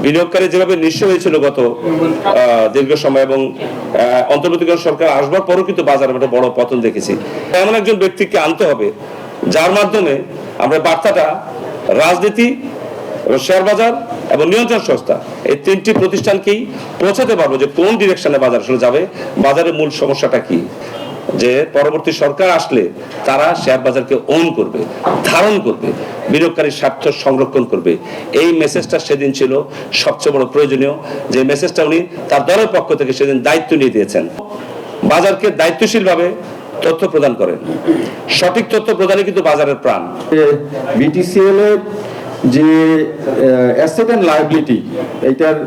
বিনিয়োগকারী যেভাবে নিঃস্ব হয়েছিল গত দীর্ঘ সময় এবং অন্তর্বর্তীকালীন সরকার আসবার পরও কিন্তু বাজারে একটা বড় পতন দেখেছি। এমন একজন ব্যক্তিকে আনতে হবে যার মাধ্যমে আমরা বার্তাটা রাজনীতি, শেয়ার বাজার এবং নিয়ন্ত্রণ সংস্থা এই তিনটি প্রতিষ্ঠানকেই পৌঁছাতে পারবো যে কোন ডিরেকশনে বাজার আসলে যাবে, বাজারের মূল সমস্যাটা কি, যে পরবর্তী সরকার আসলে তারা শেয়ার বাজারকে ওন করবে, ধারণ করবে, বিনিয়োগকারীর স্বার্থ সংরক্ষণ করবে। এই মেসেজটা সেদিন ছিল সবচেয়ে বড় প্রয়োজনীয়, যে মেসেজটা উনি তার দলের পক্ষ থেকে সেদিন দায়িত্ব নিয়ে দিয়েছেন। বাজারকে দায়িত্বশীলভাবে তথ্য প্রদান করেন, সঠিক তথ্য প্রদানই কিন্তু বাজারের প্রাণ। বিটিসিএল এর যে অ্যাসেট এন্ড লায়াবিলিটি, এইটার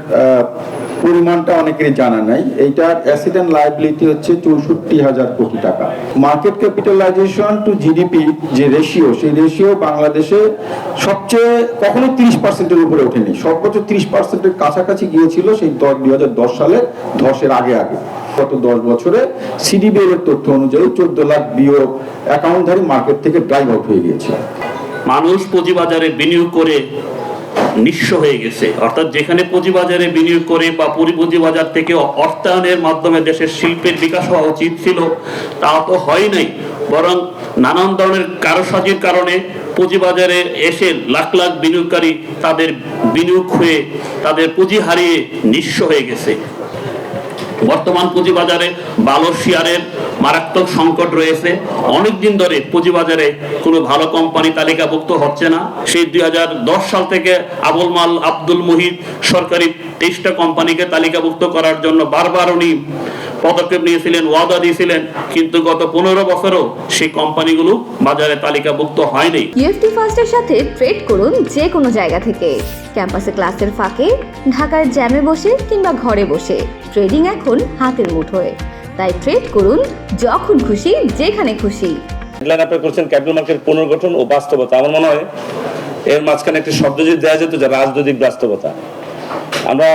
পরিমাণটা অনেকেরই জানা নাই। এইটার অ্যাসেট এন্ড লায়াবিলিটি হচ্ছে ৬৪,০০০ কোটি টাকা। মার্কেট ক্যাপিটালাইজেশন টু জিডিপি যে রেশিও, সেই রেশিও বাংলাদেশে সবচেয়ে কখনো ৩০%-এর উপরে ওঠেনি, সর্বোচ্চ ৩০%-এর কাছাকাছি গিয়েছিল সেই ২০১০ সালে ধসের আগে। গত ১০ বছরে সিডিবিএল এর তথ্য অনুযায়ী ১৪ লাখ বিনিয়োগ অ্যাকাউন্টধারী মার্কেট থেকে ড্রাইভ আউট হয়ে গিয়েছে। মানুষ পুঁজিবাজারে বিনিয়োগ করে নিঃস্ব হয়ে গেছে, অর্থাৎ যেখানে পুঁজিবাজারে বিনিয়োগ করে বা পুঁজিবাজার থেকে অর্থায়নের মাধ্যমে দেশের শিল্পের বিকাশ হওয়া উচিত ছিল, তা তো হয় নাই। বরং নানান ধরনের কারসাজির কারণে পুঁজিবাজারে এসে লাখ লাখ বিনিয়োগকারী তাদের বিনিয়োগ হয়ে তাদের পুঁজি হারিয়ে নিঃস্ব হয়ে গেছে। বর্তমান পুঁজিবাজারে ভালো শেয়ারের মারাত্মক সংকট রয়েছে। অনেকদিন ধরে পুঁজিবাজারে কোনো ভালো কোম্পানি তালিকাভুক্ত হচ্ছে না। সেই ২০১০ সাল থেকে আবুল মাল আব্দুল মুহিত সরকারি ২৩টা কোম্পানিকে তালিকাভুক্ত করার জন্য বারবার উনি পদক্ষেপ নিয়েছিলেন, ওয়াদা দিয়েছিলেন, কিন্তু গত ১৫ বছরও সেই কোম্পানিগুলো বাজারে তালিকাভুক্ত হয়নি। ইউএফটি ফার্স্টের সাথে ট্রেড করুন যে কোনো জায়গা থেকে, ক্যাম্পাসে ক্লাসের ফাঁকে, ঢাকার জ্যামে বসে কিংবা ঘরে বসে। ট্রেডিং এখন হাতের মুঠোয়, তাই ট্রেড করুন যখন খুশি, যেখানে খুশি। হেডলাইন আপনি করছেন ক্যাপিটাল মার্কেট পুনর্গঠন ও বাস্তবতা। আমার মনে হয় এর মাঝখানে একটি শব্দ যদি দেওয়া যেত, যে রাজনৈতিক বাস্তবতা। আমরা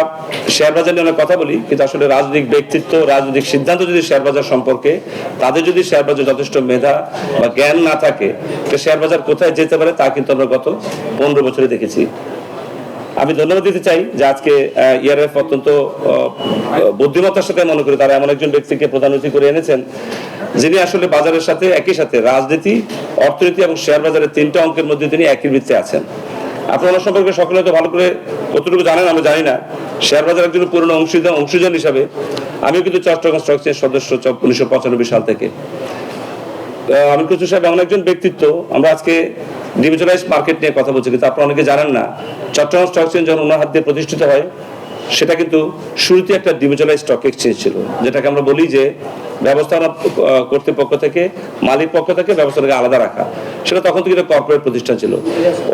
শেয়ার বাজার নিয়ে অনেক কথা বলি, কিন্তু আসলে রাজনৈতিক ব্যক্তিত্ব, রাজনৈতিক সিদ্ধান্ত যদি শেয়ার বাজার সম্পর্কে, তাদের যদি শেয়ার বাজার যথেষ্ট মেধা বা জ্ঞান না থাকে, তো শেয়ার বাজার কোথায় যেতে পারে তা কিন্তু আমরা গত 15 বছরে দেখেছি। আমি ধন্যবাদ দিতে চাই যে আজকে ইআরএফ অত্যন্ত বুদ্ধিমত্তার সাথে মনে করি তারা এমন একজন ব্যক্তিকে প্রধান অতিথি করে এনেছেন, যিনি আসলে বাজারের সাথে একই সাথে রাজনীতি, অর্থনীতি এবং শেয়ার বাজারের 3টা অঙ্কের মধ্যে তিনি একই বৃত্তে আছেন। আপনারা সম্পর্কে সকলে তো ভালো করে কতটুকু জানেন আমরা জানি না। শেয়ার বাজার একজন পুরনো অংশীজন হিসাবে আমিও কিন্তু চট্টগ্রাম স্টক এক্সচেঞ্জ সদস্য 1995 সাল থেকে। আমি কুচু সাহেব এমন একজন ব্যক্তিত্ব, আমরা আজকে ডিভিজনালাইজড মার্কেট নিয়ে কথা বলছি, কিন্তু আপনারা অনেকে জানেন না চট্টগ্রাম স্টক এক্সচেঞ্জ যখন ওনার হাত দিয়ে প্রতিষ্ঠিত হয়, সেটা কিন্তু শুরুতে একটা ডিভিজনালাইজড স্টক এক্সচেঞ্জ ছিল, যেটাকে আমরা বলি যে ব্যবস্থাপনা কর্তৃপক্ষ থেকে, মালিক পক্ষ থেকে ব্যবস্থাটাকে আলাদা রাখা। সেটা তখন থেকে একটা কর্পোরেট প্রতিষ্ঠান ছিল।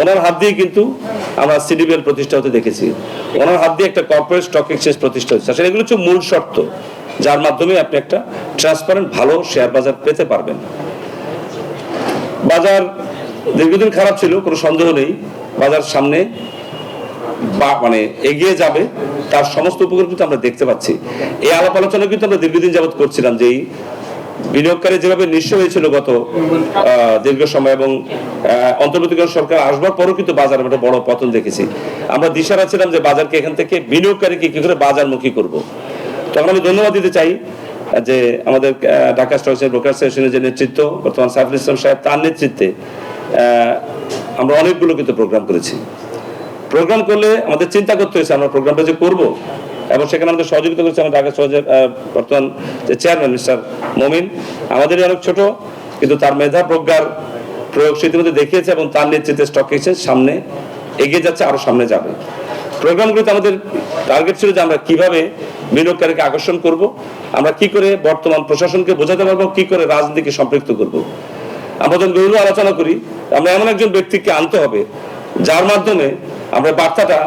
ওনার হাত দিয়ে কিন্তু আমরা সিডিবিএল প্রতিষ্ঠা হতে দেখেছি, ওনার হাত দিয়ে একটা কর্পোরেট স্টক এক্সচেঞ্জ প্রতিষ্ঠা হচ্ছে। আসলে এগুলো হচ্ছে মূল শর্ত, যার মাধ্যমে আপনি একটা ট্রান্সপারেন্ট ভালো শেয়ার বাজার পেতে পারবেন। বাজার দীর্ঘদিন খারাপ ছিল, কোনো সন্দেহ নেই। বাজার সামনে মানে এগিয়ে যাবে, তার সমস্ত উপকরণ কিন্তু আমরা দেখতে পাচ্ছি। এই আলাপ আলোচনা কিন্তু আমরা দীর্ঘদিন যাবৎ করছিলাম, যে এই বিনিয়োগকারী যেভাবে নিঃস্ব হয়েছিল গত দীর্ঘ সময় এবং অন্তর্বর্তীকালীন সরকার আসবার পরও কিন্তু বাজারে একটা বড় পতন দেখেছি। আমরা দিশারা ছিলাম যে বাজারকে এখান থেকে বিনিয়োগকারীকে কি করে বাজারমুখী করব। তখন আমি ধন্যবাদ দিতে চাই যে আমাদের ঢাকা স্টক এক্সচেঞ্জ ব্রোকার অ্যাসোসিয়েশনের যে নেতৃত্ব, বর্তমান সাইফুল ইসলাম সাহেব, তার নেতৃত্বে আমরা অনেকগুলো কিন্তু প্রোগ্রাম করেছি। প্রোগ্রাম করলে আমাদের চিন্তা করতে হয়েছে আমরা প্রোগ্রামটা যে করবো, এবং সেখানে আমাদের সহযোগিতা করেছে আমাদের ঢাকা শহরের বর্তমান যে চেয়ারম্যান মিস্টার মমিন। আমাদেরই অনেক ছোট, কিন্তু তার মেধা প্রজ্ঞার প্রয়োগ সে ইতিমধ্যে দেখিয়েছে, এবং তার নেতৃত্বে স্টক এক্সচেঞ্জ সামনে এগিয়ে যাচ্ছে, আরো সামনে যাবে। প্রোগ্রামগুলোতে আমাদের টার্গেট ছিল যে আমরা কিভাবে বিনিয়োগকারীকে আকর্ষণ করব, আমরা কি করে বর্তমান প্রশাসনকে বোঝাতে পারবো, কি করে রাজনীতিকে সম্পৃক্ত করব। আমরা যখন গভীর আলোচনা করি, আমরা এমন একজন ব্যক্তিকে আনতে হবে যার মাধ্যমে আমরা বার্তাটা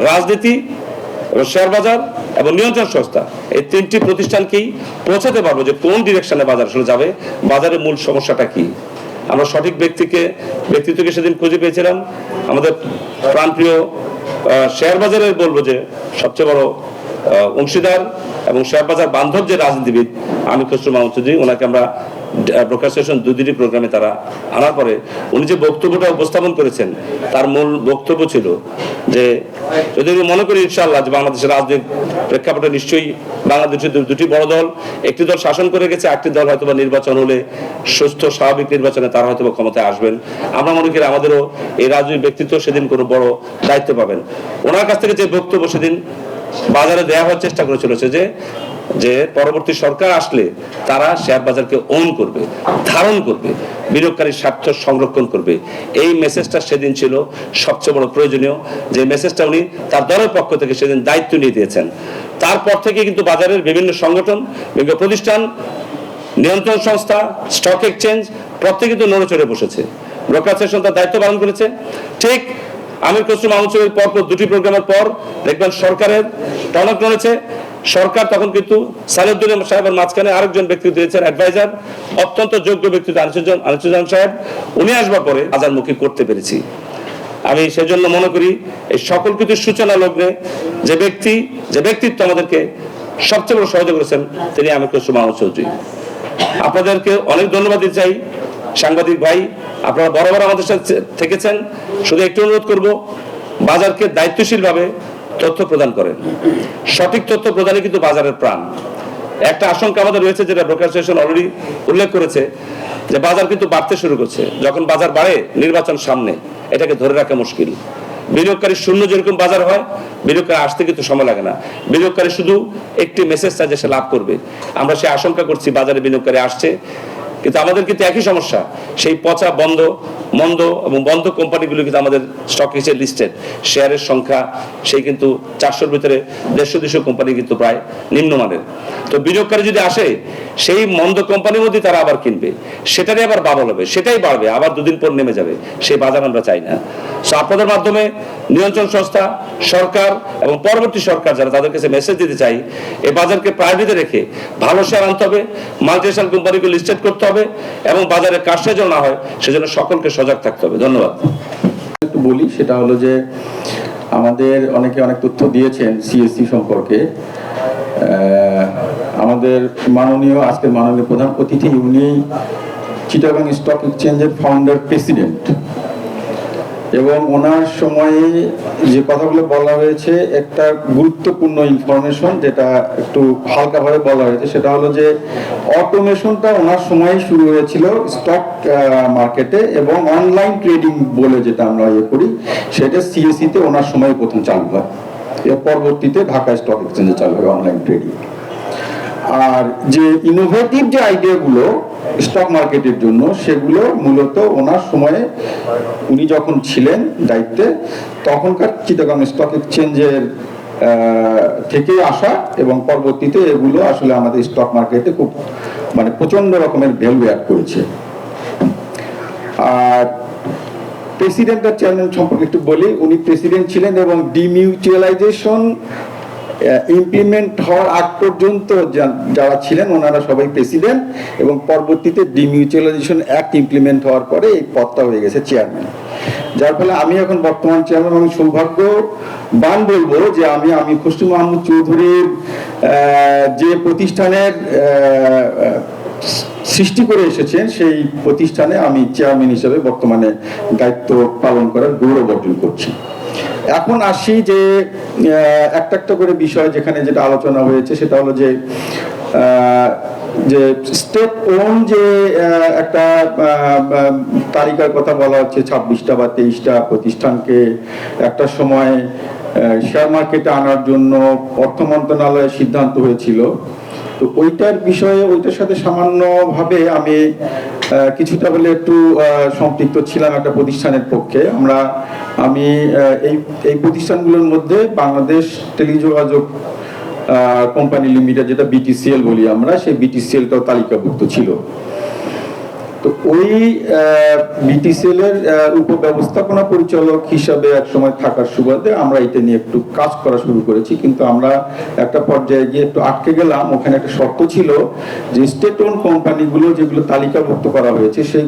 রাজনীতি, শেয়ার বাজার এবং নিয়ন্ত্রণ সংস্থা এই তিনটি প্রতিষ্ঠানকেই পৌঁছাতে পারবো যে কোন ডিরেকশনে বাজার আসলে যাবে, বাজারের মূল সমস্যাটা কি। আমরা সঠিক ব্যক্তিত্বকে সেদিন খুঁজে পেয়েছিলাম। আমাদের প্রাণপ্রিয় শেয়ার বাজারে বলবো যে সবচেয়ে বড় অংশীদার এবং শেয়ার বাজার বান্ধব যে রাজনীতিবিদ আমির খসরু মাহমুদ চৌধুরী, ওনাকে আমরা ব্রোকার সেশন দুটি প্রোগ্রামে তারা আনার পরে উনি যে বক্তব্যটা উপস্থাপন করেছেন, তার মূল বক্তব্য ছিল যে যদি আমি মনে করি ইনশাআল্লাহ যে বাংলাদেশের রাজনৈতিক প্রেক্ষাপটে নিশ্চয়ই বাংলাদেশের দুটি বড় দল, একটি দল শাসন করে গেছে, একটি দল হয়তো বা নির্বাচন হলে সুস্থ স্বাভাবিক নির্বাচনে তারা হয়তো বা ক্ষমতায় আসবেন। আমরা মনে করি আমাদেরও এই রাজনৈতিক ব্যক্তিত্ব সেদিন কোনো বড় দায়িত্ব পাবেন। ওনার কাছ থেকে যে বক্তব্য সেদিন বাজারে দেওয়া হওয়ার চেষ্টা করে চলেছে যে পরবর্তী সরকার আসলে তারা শেয়ার বাজারকে ওন করবে, ধারণ করবে, বিনিয়োগকারীর স্বার্থ সংরক্ষণ করবে। এই মেসেজটা সেদিন ছিল সবচেয়ে বড় প্রয়োজনীয়, যে মেসেজটা উনি তার দলের পক্ষ থেকে সেদিন দায়িত্ব নিয়ে দিয়েছেন। তারপর থেকে কিন্তু বাজারের বিভিন্ন সংগঠন, বিভিন্ন প্রতিষ্ঠান, নিয়ন্ত্রণ সংস্থা, স্টক এক্সচেঞ্জ প্রত্যেকে কিন্তু নড়ে চড়ে বসেছে। ব্রোকার সেশন তার দায়িত্ব পালন করেছে। ঠিক আমির খসরু মাহমুদ চৌধুরীর পর দুটি প্রোগ্রামের পর দেখবেন সরকারের টনক নড়েছে। সরকার তখন কিন্তু সালেউদ্দিন সাহেবের মাঝখানে আরেকজন ব্যক্তি দিয়েছেন অ্যাডভাইজার, অত্যন্ত যোগ্য ব্যক্তিত্ব আনিসুজ্জামান সাহেব। উনি আসবার পরে বাজারমুখী করতে পেরেছি। আমি সেজন্য মনে করি এই সকল কিছুর সূচনা লগ্নে যে ব্যক্তিত্ব আমাদেরকে সবচেয়ে বড় সহযোগিতা করেছেন তিনি আমির খসরু মাহমুদ চৌধুরী। আপনাদেরকে অনেক ধন্যবাদ দিতে চাই। সাংবাদিক ভাই, আপনারা বরাবর আমাদের সাথে থেকেছেন। শুধু একটু অনুরোধ করব, বাজারকে দায়িত্বশীলভাবে তথ্য প্রদান করেন। সঠিক তথ্য প্রদানে কিন্তু বাজারের প্রাণ। একটা আশঙ্কা আমাদের রয়েছে, যেটা ব্রোকার সেশন অলরেডি উল্লেখ করেছে, যে বাজার কিন্তু বাড়তে শুরু করছে। যখন বাজার বাড়ে, নির্বাচন সামনে, এটাকে ধরে রাখা মুশকিল। বিনিয়োগকারী শূন্য যেরকম বাজার হয়, বিনিয়োগকারী আসতে কিন্তু সময় লাগে না। বিনিয়োগকারী শুধু একটি মেসেজ চায় যে সে লাভ করবে। আমরা সে আশঙ্কা করছি বাজারে বিনিয়োগকারী আসছে, কিন্তু আমাদের কিন্তু একই সমস্যা। সেই পচা মন্দ এবং বন্ধ কোম্পানিগুলো কিন্তু আমাদের স্টক এক্সচেঞ্জ লিস্টেড, শেয়ারের সংখ্যা সেই কিন্তু 400-র ভিতরে 150-200 কোম্পানি কিন্তু প্রায় নিম্নমানের। তো বিনিয়োগকারী যদি আসে, সেই মন্দ কোম্পানির মধ্যে তারা আবার কিনবে, সেটারই আবার বাবল হবে, সেটাই বাড়বে, আবার দুদিন পর নেমে যাবে। সেই বাজার আমরা চাই না। সো আপনাদের মাধ্যমে নিয়ন্ত্রণ সংস্থা, সরকার এবং পরবর্তী সরকার যারা, তাদের কাছে মেসেজ দিতে চাই, এই বাজারকে প্রায়োরিটিতে রেখে ভালো শেয়ার আনতে হবে, মাল্টিন্যাশনাল কোম্পানিকে লিস্টেড করতে হবে এবং বাজারে কারসাজি যেন না হয় সেজন্য সকলকে সজাগ থাকতে হবে। ধন্যবাদ। একটু বলি, সেটা হলো যে আমাদের অনেকে অনেক তথ্য দিয়েছেন সিএসসি সম্পর্কে। আমাদের আজকের মাননীয় প্রধান অতিথি, উনি চিটাগাং স্টক এক্সচেঞ্জের ফাউন্ডার প্রেসিডেন্ট, এবং ওনার সময়ে যে কথাগুলো বলা হয়েছে, একটা গুরুত্বপূর্ণ ইনফরমেশন যেটা একটু হালকাভাবে বলা হয়েছে, সেটা হলো যে অটোমেশনটা ওনার সময় শুরু হয়েছিল স্টক মার্কেটে, এবং অনলাইন ট্রেডিং বলে যেটা আমরা করি, সেটা সিএসসিতে ওনার সময় প্রথম চালু হয়। এর পরবর্তীতে ঢাকা স্টক এক্সচেঞ্জে চালু হয় অনলাইন ট্রেডিং। আর যে ইনোভেটিভ যে আইডিয়াগুলো স্টক মার্কেটের জন্য, সেগুলো মূলত ওনার সময়ে, উনি যখন ছিলেন দায়িত্বে, তখনকার চিটাগাং স্টক এক্সচেঞ্জের থেকে আসা, এবং পরবর্তীতে এগুলো আসলে আমাদের স্টক মার্কেটে খুব প্রচন্ড রকমের ভ্যালু অ্যাড করেছে। আর প্রেসিডেন্ট আর চেয়ারম্যান সম্পর্কে একটু বলি। উনি প্রেসিডেন্ট ছিলেন এবং ডিমিউচুয়ালাইজেশন ইমপ্লিমেন্ট হওয়ার আগ পর্যন্ত যারা ছিলেন ওনারা সবাই প্রেসিডেন্ট, এবং পরবর্তীতে ডিমিউচুয়ালাইজেশন অ্যাক্ট ইমপ্লিমেন্ট হওয়ার পরে এই পদটা হয়ে গেছে চেয়ারম্যান। যার ফলে আমি এখন বর্তমান চেয়ারম্যান, এবং সৌভাগ্যবান বলবো যে আমি খসরু মাহমুদ চৌধুরীর যে প্রতিষ্ঠানের সৃষ্টি করে এসেছেন, সেই প্রতিষ্ঠানে আমি চেয়ারম্যান হিসেবে বর্তমানে দায়িত্ব পালন করার গৌরব অর্জন করছি। এখন আসি যে একটা করে বিষয় যেখানে যেটা আলোচনা হয়েছে, সেটা হলো যে স্টেট ওন যে একটা তালিকার কথা বলা হচ্ছে, 26টা বা 23টা প্রতিষ্ঠানকে একটা সময় শেয়ার মার্কেটে আনার জন্য অর্থ মন্ত্রণালয়ের সিদ্ধান্ত হয়েছিল। তো ওইটার বিষয়ে, ওইটার সাথে সামান্যভাবে আমি কিছুটা বলে একটু সম্পৃক্ত ছিলাম একটা প্রতিষ্ঠানের পক্ষে। আমি এই প্রতিষ্ঠানগুলোর মধ্যে বাংলাদেশ টেলিযোগাযোগ কোম্পানি লিমিটেড, যেটা বিটিসিএল বলি আমরা, সেই বিটিসিএলটাও তালিকাভুক্ত ছিল। তো ওই বিটিসিএল এর উপব্যবস্থাপনা পরিচালক হিসাবে এক সময় থাকার সুবাদে আমরা এটা নিয়ে একটু কাজ করা শুরু করেছি, কিন্তু আমরা একটা পর্যায়ে গিয়ে একটু আটকে গেলাম। ওখানে একটা শর্ত ছিল যে স্টেট ওন কোম্পানিগুলো যেগুলো তালিকাভুক্ত করা হয়েছে, সেই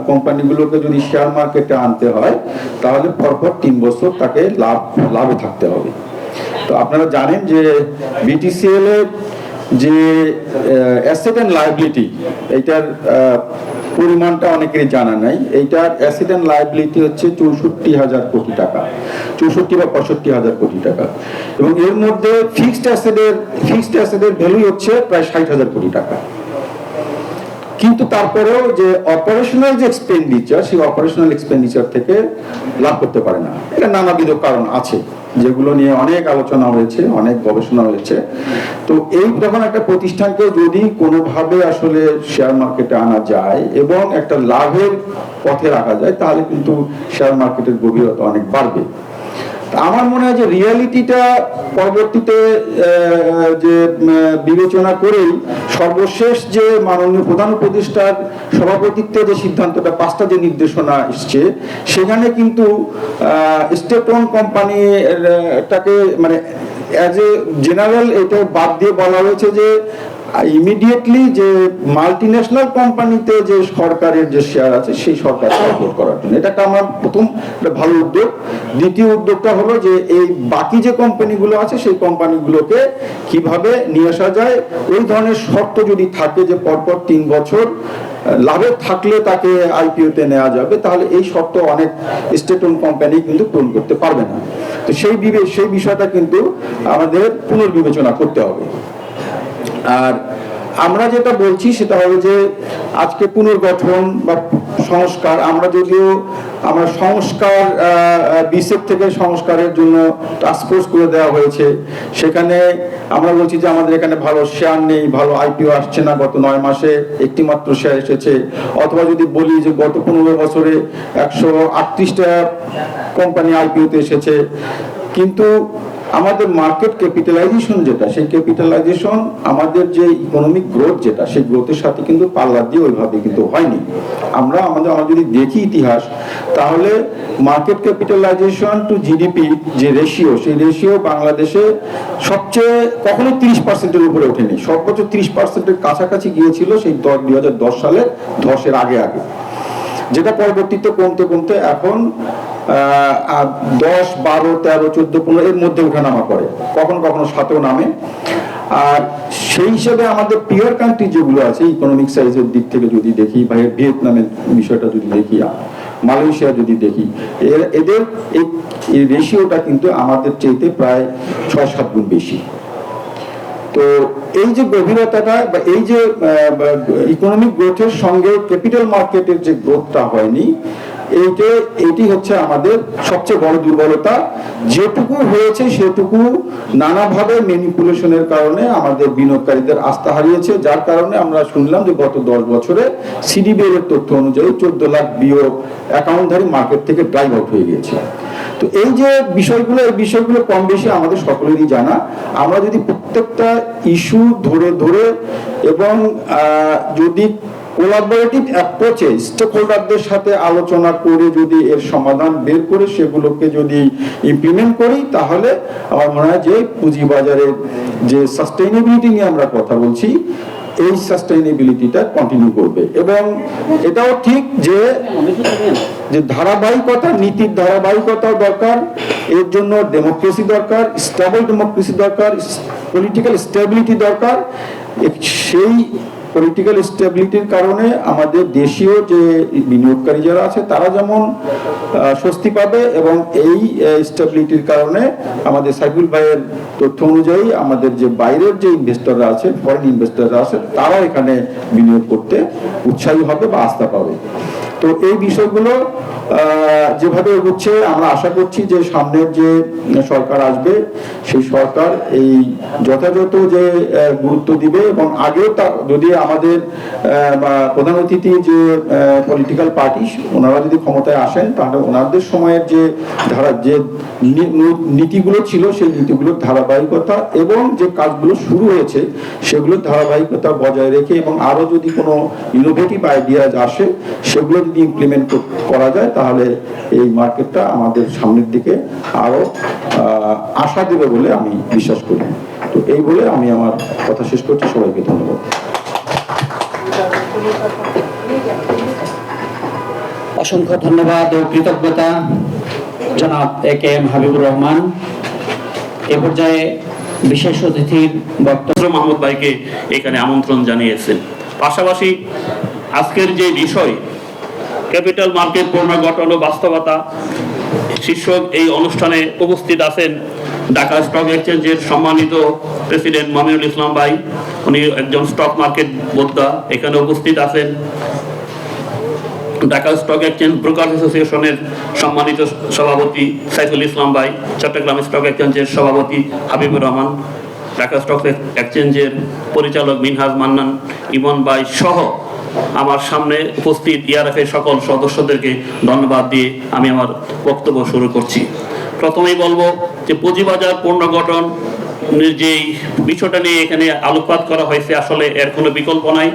কোম্পানিগুলোকে যদি শেয়ার মার্কেটে আনতে হয়, তাহলে পরপর 3 বছর তাকে লাভে থাকতে হবে। তো আপনারা জানেন যে বিটিসিএল এর যে অ্যাসেট অ্যান্ড লায়াবিলিটি, এইটার পরিমাণটা অনেকেরই জানা নাই। এইটার অ্যাসেট অ্যান্ড লায়াবিলিটি হচ্ছে 64,000 কোটি টাকা, 64 বা 65,000 কোটি টাকা, এবং এর মধ্যে ফিক্সড অ্যাসেটের ভ্যালু হচ্ছে প্রায় 60,000 কোটি টাকা। কিন্তু তারপরেও যে অপারেশনাল যে এক্সপেন্ডিচার, সেই অপারেশনাল এক্সপেন্ডিচার থেকে লাভ করতে পারে না। এটা নানাবিধ কারণ আছে, যেগুলো নিয়ে অনেক আলোচনা হয়েছে, অনেক গবেষণা হয়েছে। তো এই যখন একটা প্রতিষ্ঠানকে যদি কোনোভাবে আসলে শেয়ার মার্কেটে আনা যায় এবং একটা লাভের পথে রাখা যায়, তাহলে কিন্তু শেয়ার মার্কেটের গভীরতা অনেক বাড়বে। আমার মনে হয় যে রিয়ালিটিটা পরবর্তীতে যে বিবেচনা করেই সর্বশেষ যে মাননীয় প্রধান উপদেষ্টার সভাপতিত্বে যে সিদ্ধান্তটা, 5টা যে নির্দেশনা এসছে, সেখানে কিন্তু স্টেট ওন কোম্পানিটাকে মানে অ্যাজ এ জেনারেল এটা বাদ দিয়ে বলা হয়েছে যে ইমিডিয়েটলি যে মাল্টিন্যাশনাল কোম্পানিতে যে সরকারের যে শেয়ার আছে সেই সরকার সাপোর্ট করার জন্য। এটা আমার প্রথম ভালো উদ্যোগ। দ্বিতীয় উদ্যোগটা হলো যে এই বাকি যে কোম্পানিগুলো আছে সেই কোম্পানিগুলোকে কিভাবে নিয়ে আসা যায়, ওই ধরনের শর্ত যদি থাকে যে পরপর 3 বছর লাভে থাকলে তাকে আইপিওতে নেওয়া যাবে, তাহলে এই শর্ত অনেক স্টেট ওন কোম্পানি কিন্তু পূরণ করতে পারবে না। তো সেই বিষয়টা কিন্তু আমাদের পুনর্বিবেচনা করতে হবে। আর আমরা যেটা বলছি সেটা হলো যে আজকে পুনর্গঠন বা সংস্কার, আমরা সংস্কার বিসেক থেকে সংস্কারের জন্য টাস্কফোর্স করে দেওয়া হয়েছে। সেখানে আমরা বলছি যে আমাদের এখানে ভালো শেয়ার নেই, ভালো আইপিও আসছে না, গত 9 মাসে একটি মাত্র শেয়ার এসেছে। অথবা যদি বলি যে গত 15 বছরে 138টা কোম্পানি আইপিওতে এসেছে, কিন্তু আমাদের মার্কেট ক্যাপিটালাইজেশন যেটা, সেই ক্যাপিটালাইজেশন আমাদের যে ইকোনমিক গ্রোথ যেটা, সেই গ্রোথের সাথে কিন্তু পাল্লা দিয়ে ওইভাবে কিন্তু হয়নি। আমরা যদি দেখি ইতিহাস, তাহলে মার্কেট ক্যাপিটালাইজেশন টু জিডিপি যে রেশিও, সেই রেশিও বাংলাদেশে সবচেয়ে কখনো 30%-এর উপরে ওঠেনি, সর্বোচ্চ 30%-এর কাছাকাছি গিয়েছিল সেই 2010 সালে, ধসের আগে, যেটা পরবর্তীতে কমতে কমতে এখন 10, 12, 13, 14, 15 এর মধ্যে ওঠানামা করে, কখনো কখনো 7-ও নামে। আর সেই হিসেবে আমাদের পিয়ার কান্ট্রি যেগুলো আছে ইকোনমিক সাইজের দিক থেকে যদি দেখি, বা ভিয়েতনামের বিষয়টা যদি দেখি, মালয়েশিয়া যদি দেখি, এদের এই রেশিওটা কিন্তু আমাদের চাইতে প্রায় 6-7 গুণ বেশি। তো এই যে গভীরতাটা বা এই যে ইকোনমিক গ্রোথের সঙ্গে ক্যাপিটাল মার্কেটের যে গ্রোথটা হয়নি, এইটি হচ্ছে আমাদের সবচেয়ে বড় দুর্বলতা। যেটুকু হয়েছে সেটুকু নানাভাবে ম্যানিপুলেশনের কারণে আমাদের বিনিয়োগকারীদের আস্থা হারিয়েছে, যার কারণে আমরা শুনলাম যে গত 10 বছরে সিডিবিএল এর তথ্য অনুযায়ী 14 লাখ বিনিয়োগ অ্যাকাউন্টধারী মার্কেট থেকে ড্রাইভ আউট হয়ে গিয়েছে। তো এই যে বিষয়গুলো কম বেশি আমাদের সকলেরই জানা। আমরা যদি প্রত্যেকটা ইস্যু ধরে এবং যদি কোলাবোরেটিভ অ্যাপ্রোচে স্টেক হোল্ডারদের সাথে আলোচনা করে যদি এর সমাধান বের করে সেগুলোকে যদি ইমপ্লিমেন্ট করি, তাহলে আমার মনে হয় যে পুঁজিবাজারের যে সাস্টেইনেবিলিটি নিয়ে আমরা কথা বলছি, এই সাস্টেইনেবিলিটিটা কন্টিনিউ করবে। এবং এটাও ঠিক যে ধারাবাহিকতা, নীতির ধারাবাহিকতাও দরকার। এর জন্য ডেমোক্রেসি দরকার, স্টেবল ডেমোক্রেসি দরকার, পলিটিক্যাল স্টেবিলিটি দরকার। সেই পলিটিক্যাল স্টেবিলিটির কারণে আমাদের দেশীয় যে বিনিয়োগকারী যারা আছে তারা যেমন স্বস্তি পাবে, এবং এই স্টেবিলিটির কারণে আমাদের সাইফুল ভাইয়ের তথ্য অনুযায়ী আমাদের যে বাইরের যে ইনভেস্টররা আছে, ফরেন ইনভেস্টররা আছে, তারা এখানে বিনিয়োগ করতে উৎসাহী হবে বা আস্থা পাবে। তো এই বিষয়গুলো যেভাবে এগোচ্ছে, আমরা আশা করছি যে সামনের যে সরকার আসবে সেই সরকার এই যথাযথ যে গুরুত্ব দিবে। এবং আগেও যদি আমাদের প্রধান অতিথি যে পলিটিক্যাল পার্টি, ওনারা যদি ক্ষমতায় আসেন, তাহলে ওনাদের সময়ের যে নীতিগুলো ছিল সেই নীতিগুলোর ধারাবাহিকতা এবং যে কাজগুলো শুরু হয়েছে সেগুলোর ধারাবাহিকতা বজায় রেখে, এবং আরো যদি কোনো ইনোভেটিভ আইডিয়াজ আসে সেগুলো যদি ইমপ্লিমেন্ট করা যায়, তাহলে এই মার্কেটটা আমাদের সামনের দিকে আরো আশা দেবে বলে আমি বিশ্বাস করি। তো এই বলে আমি আমার কথা শেষ করছি। সবাইকে ধন্যবাদ। অসংখ্য ধন্যবাদ ও কৃতজ্ঞতা জনাব এ কে এম হাবিবুর রহমান। এ পর্যায়ে বিশেষ অতিথির বক্তব্য মাহমুদ ভাইকে এখানে আমন্ত্রণ জানিয়েছেন। পাশাপাশি আজকের যে বিষয় ক্যাপিটাল মার্কেট পুনর্গঠন ও বাস্তবতা শীর্ষক এই অনুষ্ঠানে উপস্থিত আছেন ঢাকা স্টক এক্সচেঞ্জের সম্মানিত প্রেসিডেন্ট মামিনুল ইসলাম ভাই, উনি একজন স্টক মার্কেট বোদ্ধা। এখানে উপস্থিত আছেন ঢাকা স্টক এক্সচেঞ্জ ব্রোকার অ্যাসোসিয়েশনের সম্মানিত সভাপতি সাইফুল ইসলাম ভাই, চট্টগ্রাম স্টক এক্সচেঞ্জের সভাপতি হাবিবুর রহমান, ঢাকা স্টক এক্সচেঞ্জের পরিচালক মিনহাজ মান্নান, ইমন ভাই সহ আমার সামনে উপস্থিত ইআরএফের সকল সদস্যদেরকে ধন্যবাদ দিয়ে আমি আমার বক্তব্য শুরু করছি। প্রথমেই বলবো যে পুঁজিবাজার পুনর্গঠন যে বিষয়টা নিয়ে এখানে আলোকপাত করা হয়েছে, আসলে এর কোনো বিকল্প নাই।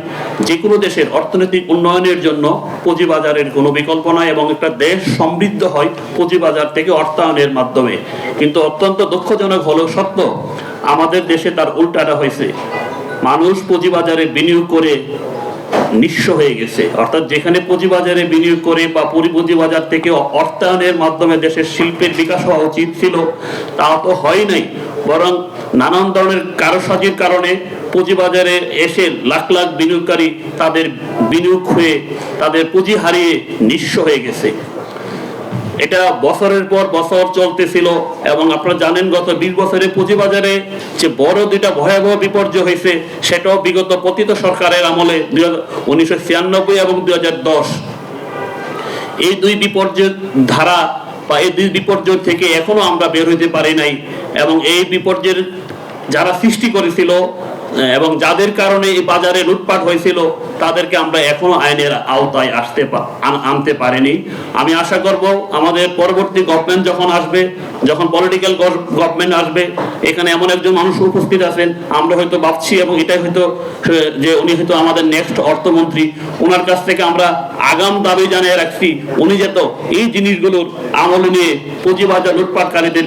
যে কোনো দেশের অর্থনৈতিক উন্নয়নের জন্য পুঁজিবাজারের কোনো বিকল্প নাই এবং একটা দেশ সমৃদ্ধ হয় পুঁজিবাজার থেকে অর্থায়নের মাধ্যমে। কিন্তু অত্যন্ত দুঃখজনক হলেও সত্য, আমাদের দেশে তার উল্টাটা হয়েছে। মানুষ পুঁজিবাজারে বিনিয়োগ করে নিঃস্ব হয়ে গেছে। অর্থাৎ যেখানে পুঁজিবাজারে বিনিয়োগ করে বা পুঁজিবাজার থেকে অর্থায়নের মাধ্যমে দেশের শিল্পের বিকাশ হওয়া উচিত ছিল, তা তো হয় নাই। বরং নানান ধরনের কারসাজির কারণে পুঁজিবাজারে এসে লাখ লাখ বিনিয়োগকারী তাদের বিনিয়োগ হয়ে তাদের পুঁজি হারিয়ে নিঃস্ব হয়ে গেছে। এটা বছরের পর বছর চলতেছিল এবং আপনারা জানেন গত 20 বছরে পুঁজিবাজারে যে বড় দুইটা ভয়াবহ বিপর্যয় হয়েছে, সেটাও বিগত পতিত সরকারের আমলে 1996 এবং 2010। এই দুই বিপর্যয় ধারা বা এই দুই বিপর্যয় থেকে এখনো আমরা বের হইতে পারি নাই এবং এই বিপর্যয়ের যারা সৃষ্টি করেছিল এবং যাদের কারণে এই বাজারে লুটপাট হয়েছিল তাদেরকে আমরা এখনো আইনের আওতায় আনতে পারিনি। আমি আশা করব আমাদের পরবর্তী গভর্নমেন্ট যখন আসবে, যখন পলিটিক্যাল গভর্নমেন্ট আসবে, এখানে এমন একজন মানুষ উপস্থিত আছেন, আমরা হয়তো ভাবছি এবং এটাই হয়তো যে উনি হয়তো আমাদের নেক্সট অর্থমন্ত্রী, ওনার কাছ থেকে আমরা আগাম দাবি জানিয়ে রাখছি উনি যেত এই জিনিসগুলোর আমল নিয়ে পুঁজিবাজার লুটপাটকারীদের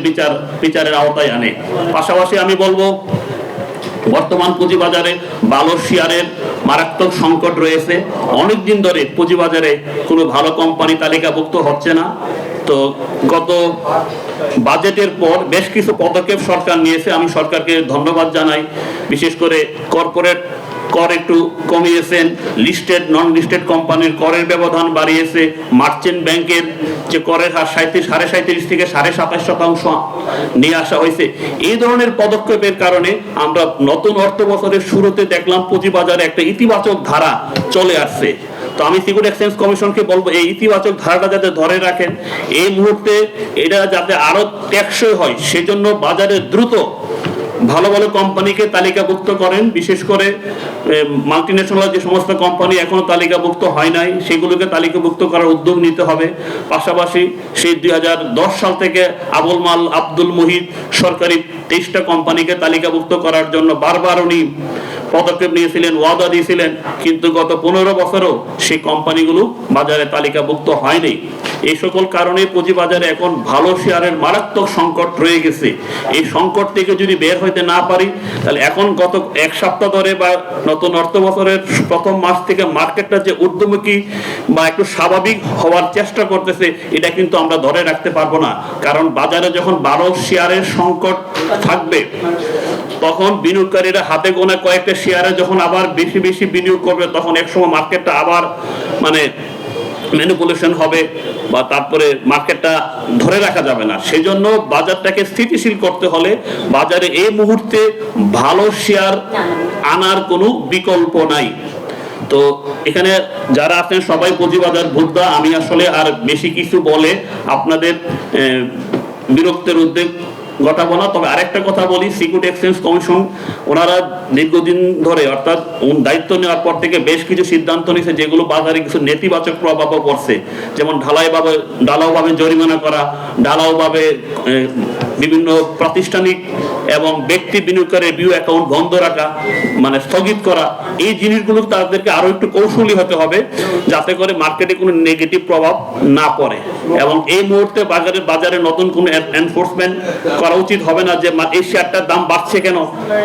বিচারের আওতায় আনে। পাশাপাশি আমি বলবো বর্তমান পুঁজিবাজারে ভালো শেয়ারের মারাত্মক সংকট রয়েছে। অনেকদিন ধরে পুঁজিবাজারে কোনো ভালো কোম্পানি তালিকাভুক্ত হচ্ছে না। তো গত বাজেটের পর বেশ কিছু পদক্ষেপ সরকার নিয়েছে, আমি সরকারকে ধন্যবাদ জানাই। বিশেষ করে কর্পোরেট কর একটু কমিয়েছেন, লিস্টেড নন লিস্টেড কোম্পানির করের ব্যবধান বাড়িয়েছে, মার্চেন্ট ব্যাংকের যে করের হার 37.5 থেকে 27.5% নিয়ে আসা হয়েছে। এই ধরনের পদক্ষেপের কারণে আমরা নতুন অর্থ বছরের শুরুতে দেখলাম পুঁজিবাজারে একটা ইতিবাচক ধারা চলে আসছে। তো আমি সিকিউরিটি এক্সচেঞ্জ কমিশনকে বলবো এই ইতিবাচক ধারাটা যাতে ধরে রাখেন, এই মুহূর্তে এটা যাতে আরো টেকসই হয় সেজন্য বাজারে দ্রুত ভালো ভালো কোম্পানিকে তালিকাভুক্ত করেন। বিশেষ করে মাল্টিন্যাশনাল যে সমস্ত কোম্পানি এখনো তালিকাভুক্ত হয় নাই সেগুলোকে তালিকাভুক্ত করার উদ্যোগ নিতে হবে। পাশাপাশি সেই 2010 সাল থেকে আবুল মাল আব্দুল মুহিত সরকারি 23টা কোম্পানিকে তালিকাভুক্ত করার জন্য বারবার উনি পদক্ষেপ নিয়েছিলেন, ওয়াদা দিয়েছিলেন, কিন্তু গত 15 বছরও সেই কোম্পানিগুলো বাজারে তালিকাভুক্ত হয়নি। এই সকল কারণে পুঁজিবাজারে এখন ভালো শেয়ারের মারাত্মক সংকট রয়ে গেছে। এই সংকট থেকে যদি বের হইতে না পারি তাহলে এখন গত এক সপ্তাহ ধরে বা নতুন অর্থ বছরের প্রথম মাস থেকে মার্কেটটা যে ঊর্ধ্বমুখী বা একটু স্বাভাবিক হওয়ার চেষ্টা করতেছে, এটা কিন্তু আমরা ধরে রাখতে পারবো না। কারণ বাজারে যখন ভালো শেয়ারের সংকট থাকবে তখন বিনিয়োগকারীরা হাতে গোনা কয়েকটা শেয়ারে যখন আবার বেশি বেশি বিনিয়োগ করবে, তখন একসময় মার্কেটটা আবার ম্যানিপুলেশন হবে বা তারপরে মার্কেটটা ধরে রাখা যাবে না। সেজন্য বাজারটাকে স্থিতিশীল করতে হলে বাজারে এই মুহূর্তে ভালো শেয়ার আনার কোনো বিকল্প নাই। তো এখানে যারা আছেন সবাই পুঁজিবাজার বোদ্ধা, আমি আসলে আর বেশি কিছু বলে আপনাদের বিরক্তের উদ্বেগ ঘটাবো না। তবে আরেকটা কথা বলি, সিকিউরিটি এক্সচেঞ্জ কমিশন ওনারা দীর্ঘদিন ধরে অর্থাৎ দায়িত্ব নেওয়ার পর থেকে বেশ কিছু সিদ্ধান্ত নিয়েছে যেগুলো বাজারে কিছু নেতিবাচক প্রভাবও পড়ছে। যেমন ঢালাওভাবে জরিমানা করা, ঢালাওভাবে বিভিন্ন প্রাতিষ্ঠানিক এবং ব্যক্তি বিনিয়োগকারীর ভিউ অ্যাকাউন্ট বন্ধ রাখা, স্থগিত করা। এই জিনিসগুলো তাদেরকে আরো একটু কৌশলী হতে হবে যাতে করে মার্কেটে কোনো নেগেটিভ প্রভাব না পড়ে। এবং এই মুহূর্তে বাজারে নতুন কোনো এনফোর্সমেন্ট করা উচিত হবে না যে এই শেয়ারটার দাম বাড়ছে কেন,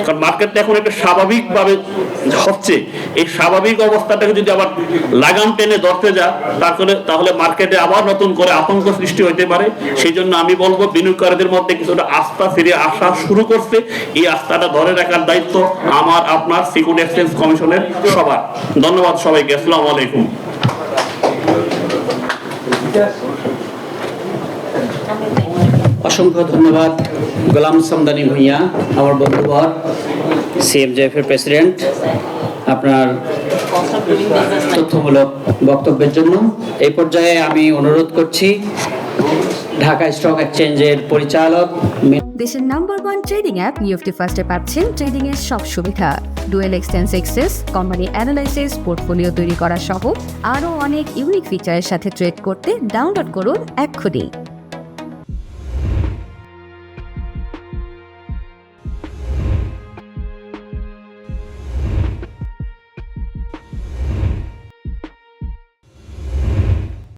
কারণ মার্কেটটা এখন একটা স্বাভাবিকভাবে হচ্ছে। এই স্বাভাবিক অবস্থাটাকে যদি আবার লাগাম টেনে ধরতে যায় তাহলে মার্কেটে আবার নতুন করে আতঙ্ক সৃষ্টি হতে পারে। সেই জন্য আমি বলবো বিনিয়োগকারীদের মধ্যে কিছুটা আস্থা ফিরে আসা শুরু করছে। এই আস্থাটা ধরে রাখার দায়িত্ব আমার, আপনার, সিকিউরিটি এক্সচেঞ্জ কমিশনের সবার। ধন্যবাদ সবাইকে। আসসালামু আলাইকুম। অসংখ্য ধন্যবাদ গোলাম সামদানি ভূঁইয়া, আমার বন্ধুবর, সিএমজেএফ এর প্রেসিডেন্ট, আপনার তথ্যমূলক বক্তব্যের জন্য। এই পর্যায়ে আমি অনুরোধ করছি ঢাকা স্টক এক্সচেঞ্জের পরিচালক দেশের নাম্বার 1 ট্রেডিং অ্যাপ নিফটি ফার্স্টে পাচ্ছেন ট্রেডিং এর সব সুবিধা, dual exchange access, company analysis, portfolio তৈরি করা সহ আরও অনেক ইউনিক ফিচারের সাথে ট্রেড করতে ডাউনলোড করুন এক্ষুনি।